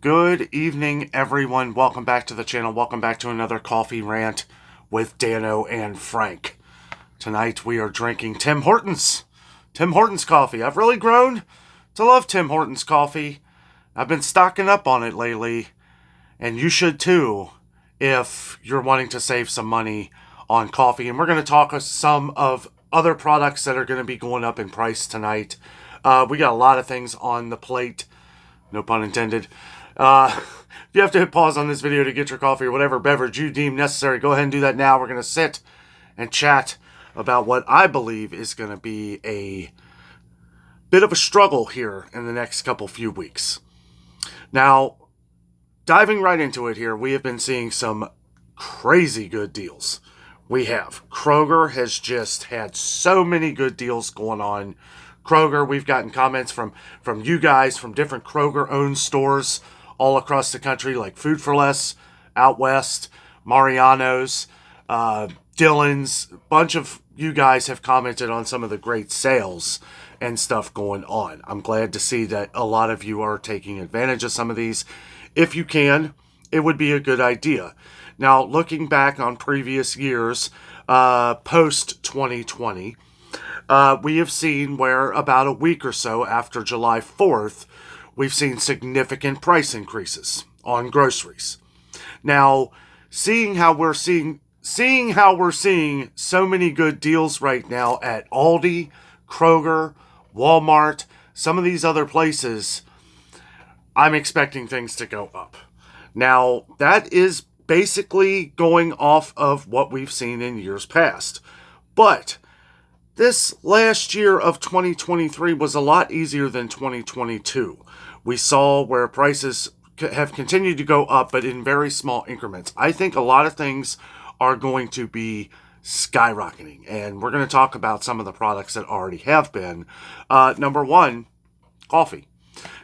Good evening, everyone. Welcome back to the channel. Welcome back to another coffee rant with Dano and Frank. Tonight we are drinking Tim Hortons. Tim Hortons coffee. I've really grown to love Tim Hortons coffee. I've been stocking up on it lately, and you should too if you're wanting to save some money on coffee. And we're going to talk some of other products that are going to be going up in price tonight. We got a lot of things on the plate. No pun intended. If you have to hit pause on this video to get your coffee or whatever beverage you deem necessary, go ahead and do that now. We're going to sit and chat about what I believe is going to be a bit of a struggle here in the next few weeks. Now, diving right into it here, we have been seeing some crazy good deals. We have. Kroger has just had so many good deals going on. Kroger, we've gotten comments from you guys from different Kroger-owned stores all across the country, like Food for Less, Out West, Mariano's, Dillon's. A bunch of you guys have commented on some of the great sales and stuff going on. I'm glad to see that a lot of you are taking advantage of some of these. If you can, it would be a good idea. Now, looking back on previous years, post-2020, we have seen where about a week or so after July 4th, we've seen significant price increases on groceries. Now, seeing how we're seeing so many good deals right now at Aldi, Kroger, Walmart, some of these other places, I'm expecting things to go up. Now, that is basically going off of what we've seen in years past. But this last year of 2023 was a lot easier than 2022. We saw where prices have continued to go up, but in very small increments. I think a lot of things are going to be skyrocketing, and we're going to talk about some of the products that already have been. Number one, coffee.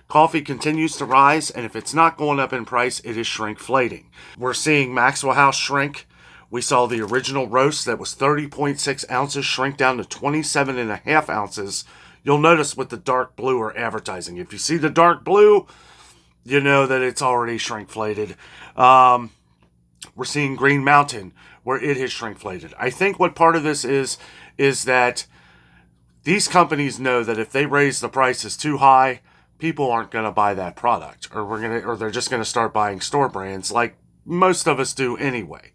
Coffee continues to rise, and if it's not going up in price, it is shrinkflating. We're seeing Maxwell House shrink. We saw the original roast that was 30.6 ounces shrink down to 27.5 ounces. You'll notice with the dark blue are advertising. If you see the dark blue, you know that it's already shrinkflated. We're seeing Green Mountain where it has shrinkflated. I think what part of this is that these companies know that if they raise the prices too high, people aren't going to buy that product, or they're just going to start buying store brands like most of us do anyway.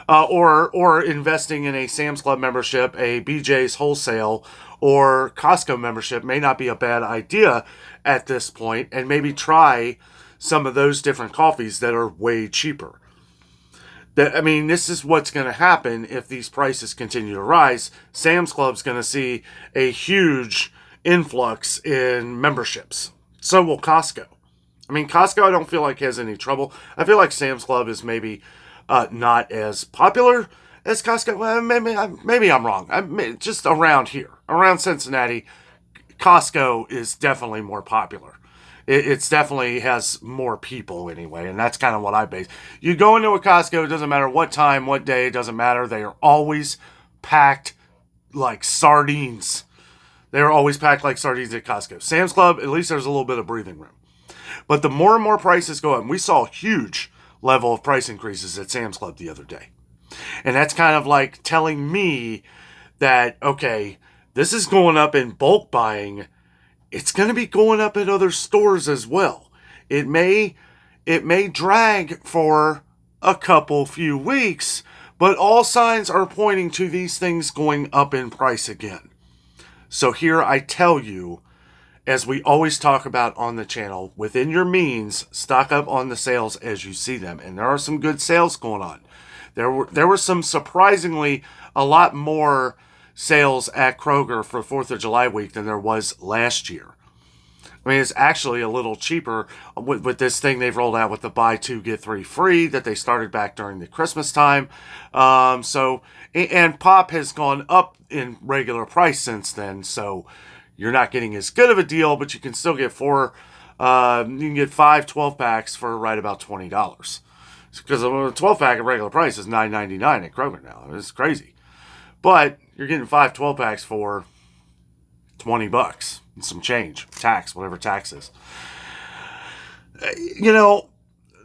Or investing in a Sam's Club membership, a BJ's Wholesale, or Costco membership may not be a bad idea at this point, and maybe try some of those different coffees that are way cheaper. This is what's going to happen if these prices continue to rise. Sam's Club's going to see a huge influx in memberships. So will Costco. Costco I don't feel like has any trouble. I feel like Sam's Club is maybe not as popular as Costco. Well, maybe I'm wrong. Just around here, around Cincinnati, Costco is definitely more popular. It's definitely has more people anyway, and that's kind of what I base. You go into a Costco, it doesn't matter what time, what day, it doesn't matter. They are always packed like sardines. They're always packed like sardines at Costco. Sam's Club, at least there's a little bit of breathing room. But the more and more prices go up, and we saw a huge level of price increases at Sam's Club the other day. And that's kind of like telling me that, okay, this is going up in bulk buying. It's going to be going up at other stores as well. It may drag for a few weeks, but all signs are pointing to these things going up in price again. So here I tell you, as we always talk about on the channel, within your means, stock up on the sales as you see them. And there are some good sales going on. There were some surprisingly a lot more sales at Kroger for 4th of July week than there was last year. It's actually a little cheaper with this thing they've rolled out with the buy 2, get 3 free that they started back during the Christmas time. And Pop has gone up in regular price since then, so you're not getting as good of a deal, but you can still get you can get 5 12-packs for right about $20. Because a 12-pack at regular price is $9.99 at Kroger now. It's crazy. But you're getting 5 12-packs for $20 and some change. Tax, whatever tax is. You know,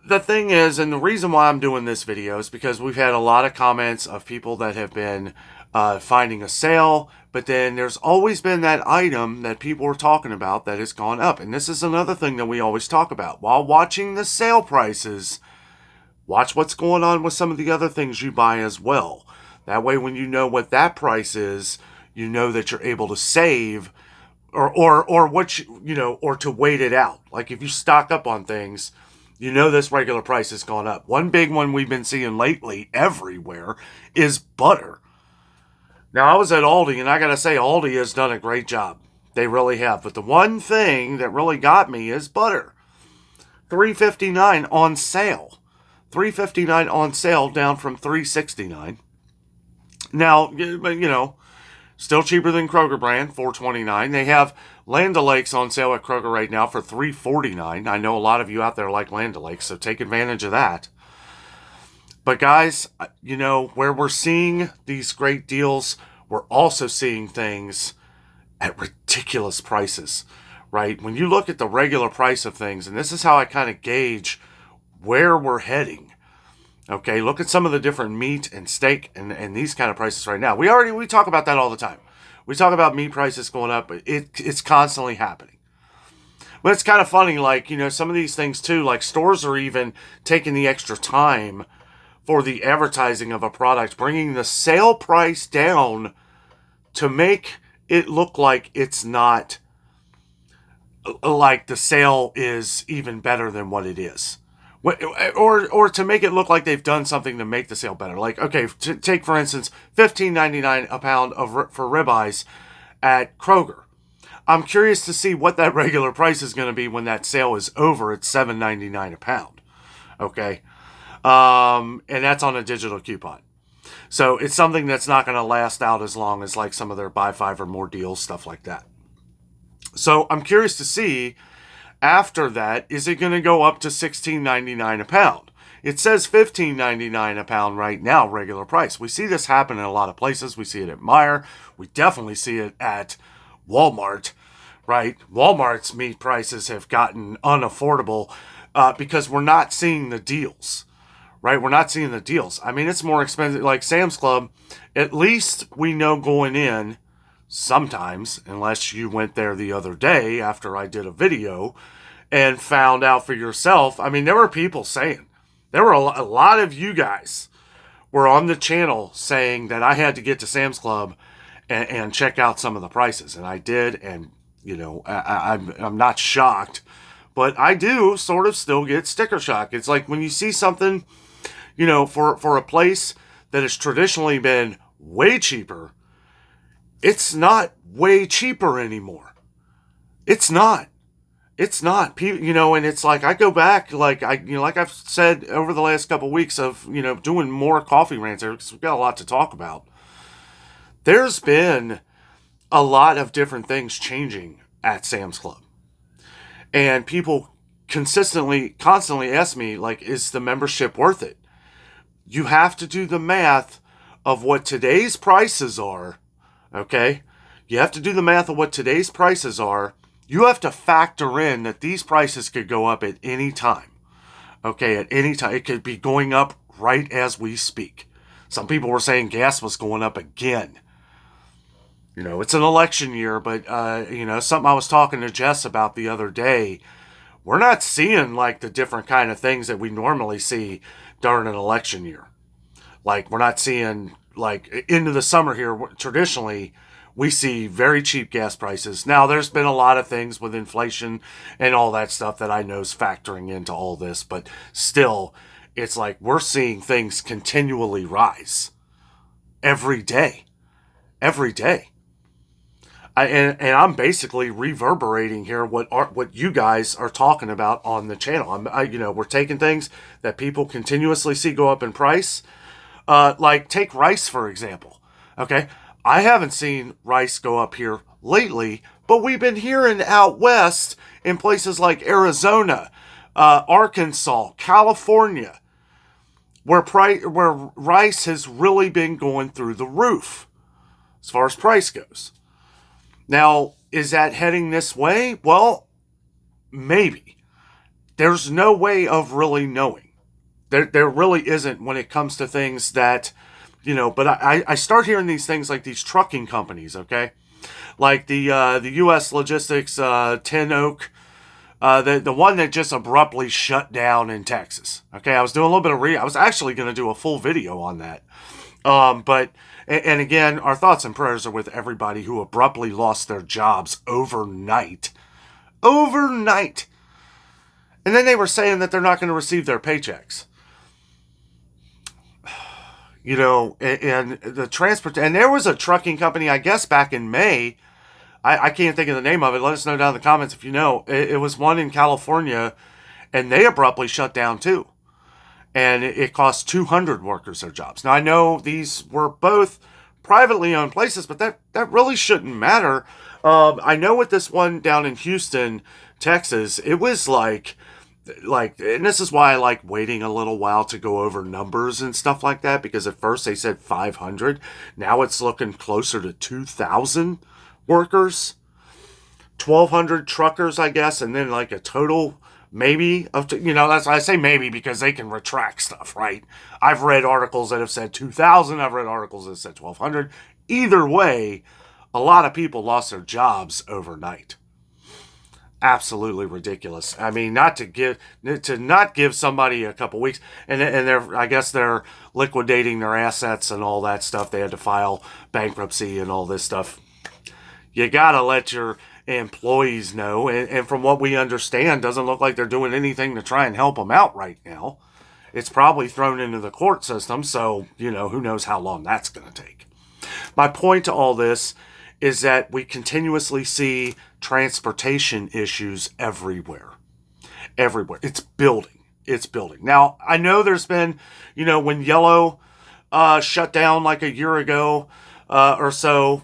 the thing is, and the reason why I'm doing this video is because we've had a lot of comments of people that have been finding a sale, but then there's always been that item that people are talking about that has gone up. And this is another thing that we always talk about. While watching the sale prices, watch what's going on with some of the other things you buy as well. That way, when you know what that price is, you know that you're able to save or what you know, or to wait it out. Like if you stock up on things, you know this regular price has gone up. One big one we've been seeing lately everywhere is butter. Now I was at Aldi, and I gotta say Aldi has done a great job. They really have. But the one thing that really got me is butter. $3.59 on sale. $3.59 on sale, down from $3.69. Now, you know, still cheaper than Kroger brand, $4.29. They have Land O'Lakes on sale at Kroger right now for $3.49. I know a lot of you out there like Land O'Lakes, so take advantage of that. But guys, you know, where we're seeing these great deals, we're also seeing things at ridiculous prices, right? When you look at the regular price of things, and this is how I kind of gauge where we're heading. Okay, look at some of the different meat and steak and these kind of prices right now. We talk about that all the time. We talk about meat prices going up, but it's constantly happening. But it's kind of funny, like, you know, some of these things too, like stores are even taking the extra time for the advertising of a product, bringing the sale price down to make it look like it's not, like the sale is even better than what it is. Or to make it look like they've done something to make the sale better. Like, okay, take for instance, $15.99 a pound for ribeyes at Kroger. I'm curious to see what that regular price is going to be when that sale is over at $7.99 a pound. Okay, and that's on a digital coupon. So it's something that's not going to last out as long as like some of their buy five or more deals, stuff like that. So I'm curious to see, after that, is it going to go up to $16.99 a pound? It says $15.99 a pound right now, regular price. We see this happen in a lot of places. We see it at Meijer. We definitely see it at Walmart, right? Walmart's meat prices have gotten unaffordable because we're not seeing the deals, right? We're not seeing the deals. I mean, it's more expensive. Like Sam's Club, at least we know going in, sometimes, unless you went there the other day after I did a video and found out for yourself. I mean, there were people saying, there were a lot of you guys were on the channel saying that I had to get to Sam's Club and check out some of the prices. And I did, and, you know, I'm not shocked, but I do sort of still get sticker shock. It's like when you see something, you know, for a place that has traditionally been way cheaper, it's not way cheaper anymore. It's not. It's not. You know, and it's like I go back, like like I've said over the last couple of weeks of, you know, doing more coffee rants here because we've got a lot to talk about. There's been a lot of different things changing at Sam's Club, and people constantly ask me, like, is the membership worth it? You have to do the math of what today's prices are. Okay? You have to do the math of what today's prices are. You have to factor in that these prices could go up at any time. Okay, at any time. It could be going up right as we speak. Some people were saying gas was going up again. You know, it's an election year, but, you know, something I was talking to Jess about the other day, we're not seeing, like, the different kind of things that we normally see during an election year. Like, we're not seeing, like, into the summer here, traditionally, we see very cheap gas prices. Now, there's been a lot of things with inflation and all that stuff that I know is factoring into all this, but still, it's like we're seeing things continually rise every day. Every day. And I'm basically reverberating here what you guys are talking about on the channel. You know, we're taking things that people continuously see go up in price. Like, take rice, for example. Okay? I haven't seen rice go up here lately, but we've been hearing out west in places like Arizona, Arkansas, California, where rice has really been going through the roof as far as price goes. Now, is that heading this way? Well, maybe. there's no way of really knowing. There really isn't when it comes to things that, but I start hearing these things like these trucking companies, okay? Like the U.S. Logistics, Tin Oak, the one that just abruptly shut down in Texas. Okay, I was doing a little bit of I was actually going to do a full video on that. But and again, our thoughts and prayers are with everybody who abruptly lost their jobs overnight. Overnight. And then they were saying that they're not going to receive their paychecks. And the transport, and there was a trucking company, I guess back in May. I can't think of the name of it. Let us know down in the comments if you know. It was one in California, and they abruptly shut down too. And it cost 200 workers their jobs. Now, I know these were both privately owned places, but that really shouldn't matter. I know with this one down in Houston, Texas, it was like, and this is why I like waiting a little while to go over numbers and stuff like that, because at first they said 500. Now it's looking closer to 2,000 workers, 1,200 truckers, I guess, and then like a total maybe of, that's why I say maybe, because they can retract stuff, right? I've read articles that have said 2,000. I've read articles that said 1,200. Either way, a lot of people lost their jobs overnight. Absolutely ridiculous. I mean, not give somebody a couple weeks, and I guess they're liquidating their assets and all that stuff. They had to file bankruptcy and all this stuff. You gotta let your employees know, and from what we understand, doesn't look like they're doing anything to try and help them out right now. It's probably thrown into the court system, so who knows how long that's going to take. My point to all this is that we continuously see transportation issues everywhere. Everywhere. It's building. It's building. Now, I know there's been, when Yellow shut down like a year ago or so,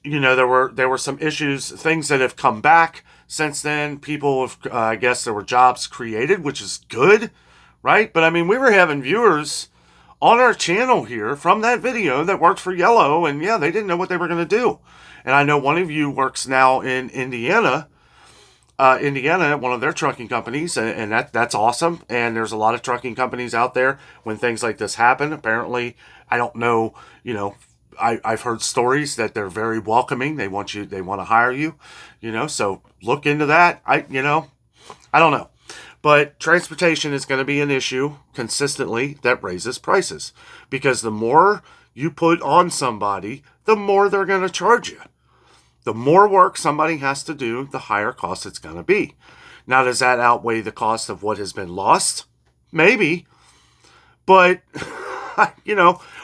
there were some issues, things that have come back since then. People have, I guess there were jobs created, which is good, right? But I mean, we were having viewers on our channel here from that video that worked for Yellow, and yeah, they didn't know what they were going to do. And I know one of you works now in Indiana, at one of their trucking companies, and that's awesome. And there's a lot of trucking companies out there when things like this happen. Apparently, I don't know, I've heard stories that they're very welcoming. They want to hire you, so look into that. I don't know. But transportation is going to be an issue consistently that raises prices, because the more you put on somebody, the more they're going to charge you. The more work somebody has to do, the higher cost it's going to be. Now, does that outweigh the cost of what has been lost? Maybe. But,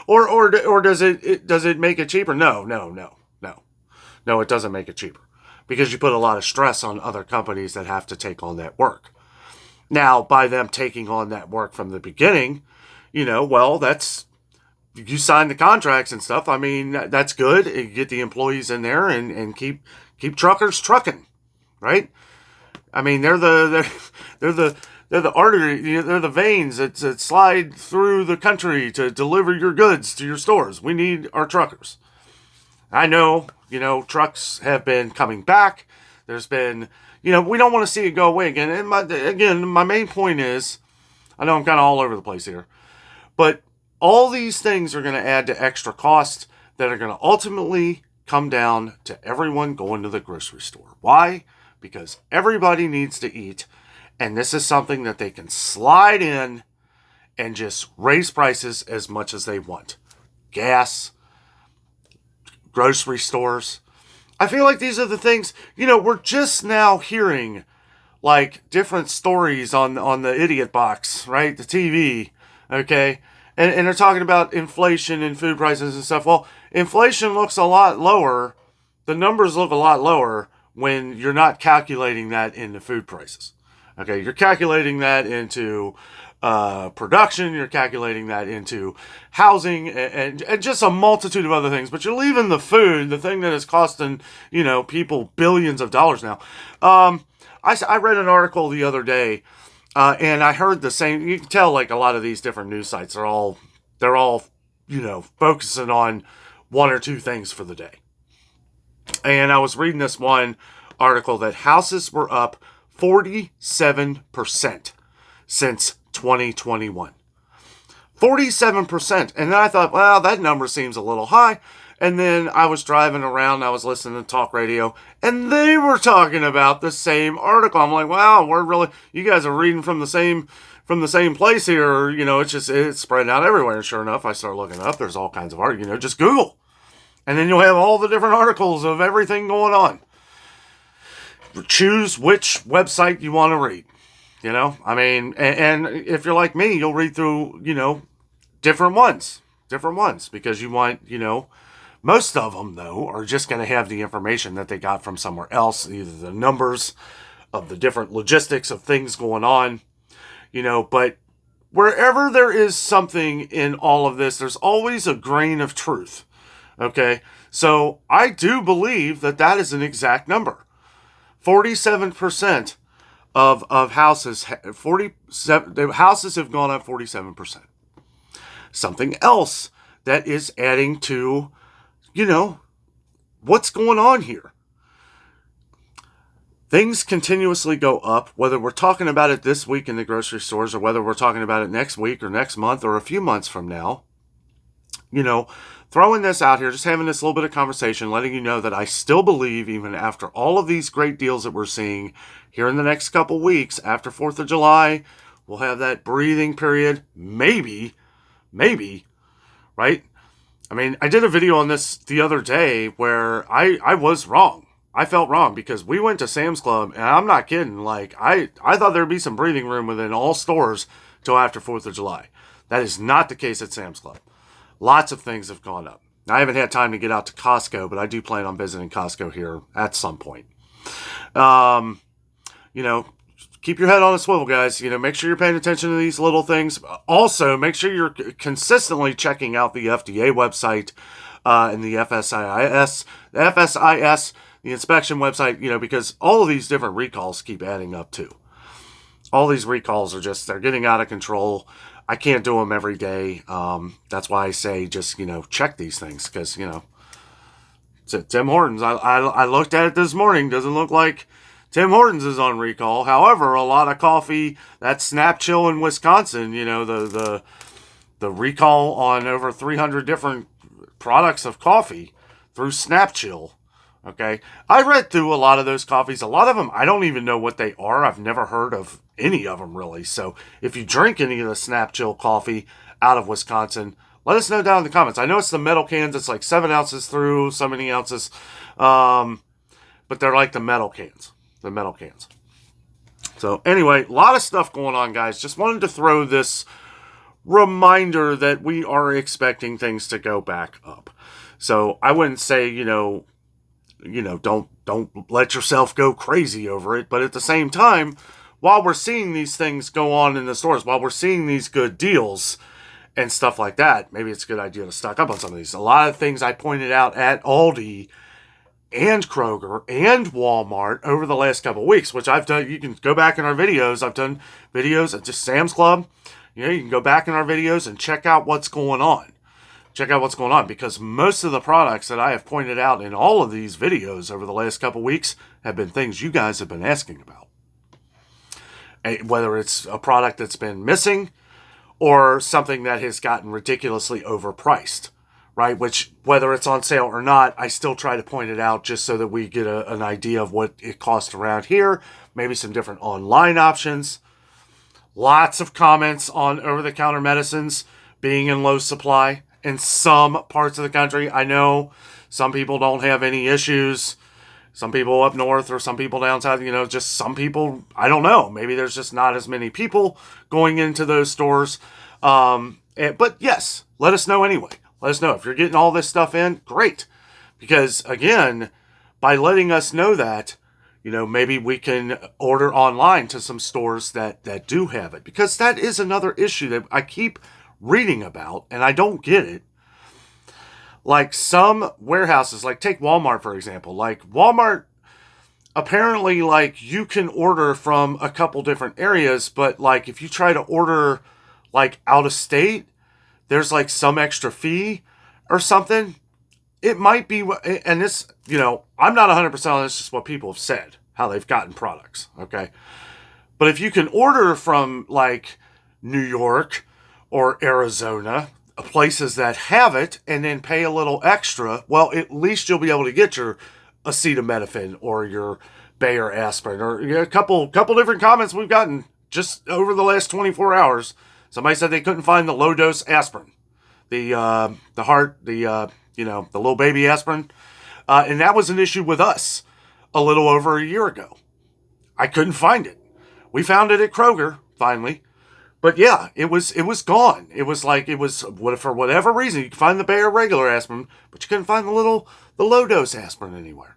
or does it make it cheaper? No, it doesn't make it cheaper, because you put a lot of stress on other companies that have to take on that work. Now, by them taking on that work from the beginning, that's, you sign the contracts and stuff. I mean, that's good. You get the employees in there and keep truckers trucking, right? I mean, they're the artery, they're the veins that slide through the country to deliver your goods to your stores. We need our truckers. I know, trucks have been coming back. There's been, we don't want to see it go away again. And my main point is, I know I'm kind of all over the place here, but all these things are going to add to extra costs that are going to ultimately come down to everyone going to the grocery store. Why? Because everybody needs to eat, and this is something that they can slide in and just raise prices as much as they want. Gas, grocery stores. I feel like these are the things, we're just now hearing like different stories on the idiot box, right? The TV, okay? And they're talking about inflation and food prices and stuff. Well, inflation looks a lot lower. The numbers look a lot lower when you're not calculating that into food prices. Okay, you're calculating that into production, you're calculating that into housing, and just a multitude of other things. But you're leaving the food, the thing that is costing, people billions of dollars now. I read an article the other day, and I heard the same. You can tell, like, a lot of these different news sites are all, focusing on one or two things for the day. And I was reading this one article that houses were up 47% since 2021. 47%. And then I thought, well, that number seems a little high. And then I was driving around, I was listening to talk radio, and they were talking about the same article. I'm like, wow, you guys are reading from the same place here. It's spreading out everywhere. And sure enough, I start looking up. There's all kinds of articles, just Google. And then you'll have all the different articles of everything going on. Choose which website you want to read. And if you're like me, you'll read through, different ones, because you want, most of them, though, are just going to have the information that they got from somewhere else, either the numbers of the different logistics of things going on, but wherever there is something in all of this, there's always a grain of truth, okay? So I do believe that is an exact number. 47% of houses, the houses have gone up 47%. Something else that is adding to what's going on here. Things continuously go up, whether we're talking about it this week in the grocery stores or whether we're talking about it next week or next month or a few months from now. Throwing this out here, just having this little bit of conversation, letting you know that I still believe, even after all of these great deals that we're seeing here in the next couple weeks, after 4th of July, we'll have that breathing period. Maybe, right? I mean, I did a video on this the other day where I was wrong. I felt wrong because we went to Sam's Club, and I'm not kidding. Like, I thought there'd be some breathing room within all stores till after 4th of July. That is not the case at Sam's Club. Lots of things have gone up. Now, I haven't had time to get out to Costco, but I do plan on visiting Costco here at some point. Keep your head on a swivel, guys. Make sure you're paying attention to these little things. Also, make sure you're consistently checking out the FDA website and the FSIS, the inspection website, because all of these different recalls keep adding up too. All these recalls they're getting out of control. I can't do them every day. That's why I say just, check these things because, Tim Hortons. I looked at it this morning. Doesn't look like Tim Hortons is on recall. However, a lot of coffee, that Snap Chill in Wisconsin, the recall on over 300 different products of coffee through Snap Chill. Okay. I read through a lot of those coffees. A lot of them, I don't even know what they are. I've never heard of any of them really. So if you drink any of the Snap Chill coffee out of Wisconsin, let us know down in the comments. I know it's the metal cans. It's like 7 ounces through so many ounces. But they're like the metal cans. So anyway, a lot of stuff going on, guys. Just wanted to throw this reminder that we are expecting things to go back up. So I wouldn't say, don't let yourself go crazy over it. But at the same time, while we're seeing these things go on in the stores, while we're seeing these good deals and stuff like that, maybe it's a good idea to stock up on some of these. A lot of things I pointed out at Aldi and Kroger and Walmart over the last couple of weeks, which I've done. You can go back in our videos. I've done videos at just Sam's Club. You can go back in our videos and check out what's going on. Because most of the products that I have pointed out in all of these videos over the last couple of weeks have been things you guys have been asking about. Whether it's a product that's been missing or something that has gotten ridiculously overpriced. Right, which whether it's on sale or not, I still try to point it out just so that we get an idea of what it costs around here. Maybe some different online options. Lots of comments on over-the-counter medicines being in low supply in some parts of the country. I know some people don't have any issues. Some people up north or some people down south, just some people, I don't know. Maybe there's just not as many people going into those stores. But yes, let us know anyway. Let us know if you're getting all this stuff in. Great. Because again, by letting us know that, maybe we can order online to some stores that do have it. Because that is another issue that I keep reading about and I don't get it. Like some warehouses, like take Walmart, for example. Like Walmart, apparently, like you can order from a couple different areas, but like if you try to order like out of state, there's like some extra fee or something. It might be, and this, I'm not 100% on this, just what people have said. how they've gotten products, okay? But if you can order from like New York or Arizona, places that have it, and then pay a little extra, well, at least you'll be able to get your acetaminophen or your Bayer aspirin, or a couple different comments we've gotten just over the last 24 hours. Somebody said they couldn't find the low dose aspirin, the little baby aspirin, and that was an issue with us a little over a year ago. I couldn't find it. We found it at Kroger finally, but yeah, it was gone. It was like for whatever reason you could find the Bayer regular aspirin, but you couldn't find the low dose aspirin anywhere.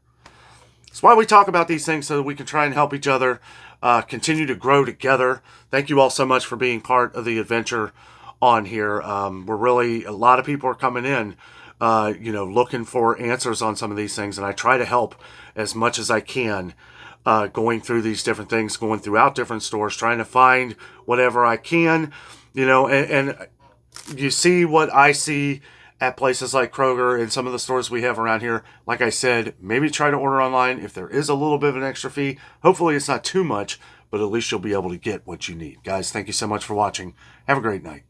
That's why we talk about these things, so that we can try and help each other continue to grow together. Thank you all so much for being part of the adventure on here. We're really, a lot of people are coming in, looking for answers on some of these things, and I try to help as much as I can, going through these different things, going throughout different stores, trying to find whatever I can, and you see what I see at places like Kroger and some of the stores we have around here. Like I said, maybe try to order online if there is a little bit of an extra fee. Hopefully it's not too much, but at least you'll be able to get what you need. Guys, thank you so much for watching. Have a great night.